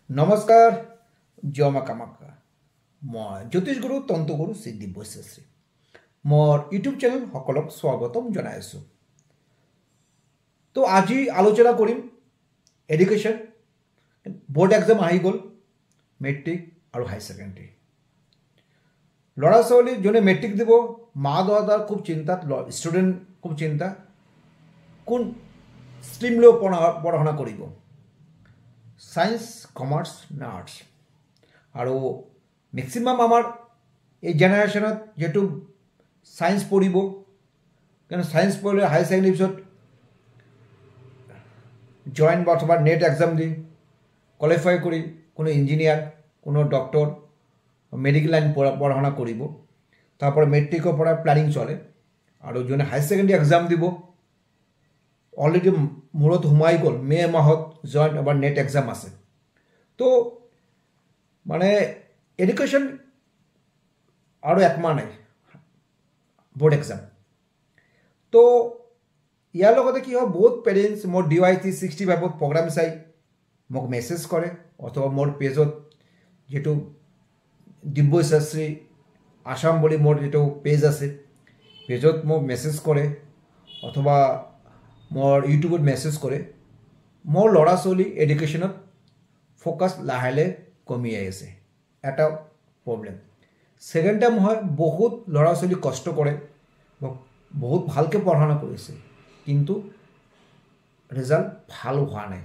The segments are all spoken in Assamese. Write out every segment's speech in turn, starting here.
নমস্কাৰ জয় মা কামাখ্যা মই জ্যোতিষ গুৰু তন্ত্ৰ গুৰু শ্ৰী দিব্যশ্ৰী মোৰ ইউটিউব চেনেল সকলক স্বাগতম জনাইছোঁ। তো আজি আলোচনা কৰিম এডুকেশ্যন বোৰ্ড এক্সাম আহি গ'ল, মেট্ৰিক আৰু হাই ছেকেণ্ডেৰী। ল'ৰা ছোৱালী যোনে মেট্ৰিক দিব মা দেউতাৰ খুব চিন্তাত, ষ্টুডেণ্ট খুব চিন্তা কোন ষ্ট্ৰীম লৈ পঢ়া শুনা কৰিব, সায়েন্স কমাৰ্চ না আৰ্টছ। আৰু মেক্সিমাম আমাৰ এই জেনেৰেশ্যনত যেহেতু সায়েন্স পঢ়িব, কিন্তু সায়েন্স পঢ়িলে হাই ছেকেণ্ডেৰী পিছত জইন বা অথবা নেট এক্সাম দি কোৱালিফাই কৰি কোনো ইঞ্জিনিয়াৰ, কোনো ডক্টৰ, মেডিকেল লাইন পঢ়া শুনা কৰিব। তাৰপৰা মেট্ৰিকৰ পৰা প্লেনিং চলে। আৰু যোনে হাই ছেকেণ্ডেৰী এক্সাম দিব অলৰেডি মূৰত সোমাই গ'ল, মে' মাহত জইন এবাৰ নেট এক্সাম আছে। তো মানে এডুকেশ্যন আৰু একমাহ নাই বোৰ্ড এক্সাম। তো ইয়াৰ লগতে কি হয়, বহুত পেৰেণ্টছ মোৰ DYT 65 প্ৰগ্ৰাম চাই মোক মেছেজ কৰে, অথবা মোৰ পেজত যিটো দিব্যশ্ৰী আসাম বুলি মোৰ যিটো পেজ আছে পেজত মোক মেছেজ কৰে, অথবা মোৰ ইউটিউবত মেছেজ কৰে। মোৰ ল'ৰা ছোৱালী এডুকেশ্যনত ফ'কাছ লাহে লাহে কমি আহিছে, এটা প্ৰব্লেম। ছেকেণ্ড টাইম হয়, বহুত ল'ৰা ছোৱালী কষ্ট কৰে, বহুত ভালকৈ পঢ়া শুনা কৰিছে, কিন্তু ৰিজাল্ট ভাল হোৱা নাই।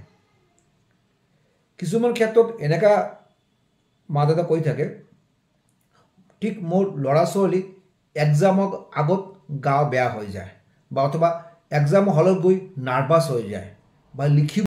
কিছুমান ক্ষেত্ৰত এনেকুৱা মা দেউতা কৈ থাকে, ঠিক মোৰ ল'ৰা ছোৱালী এক্সামৰ আগত গা বেয়া হৈ যায়, বা অথবা এক্সাম হলত গৈ নাৰ্ভাছ হৈ যায়, বা লিখিব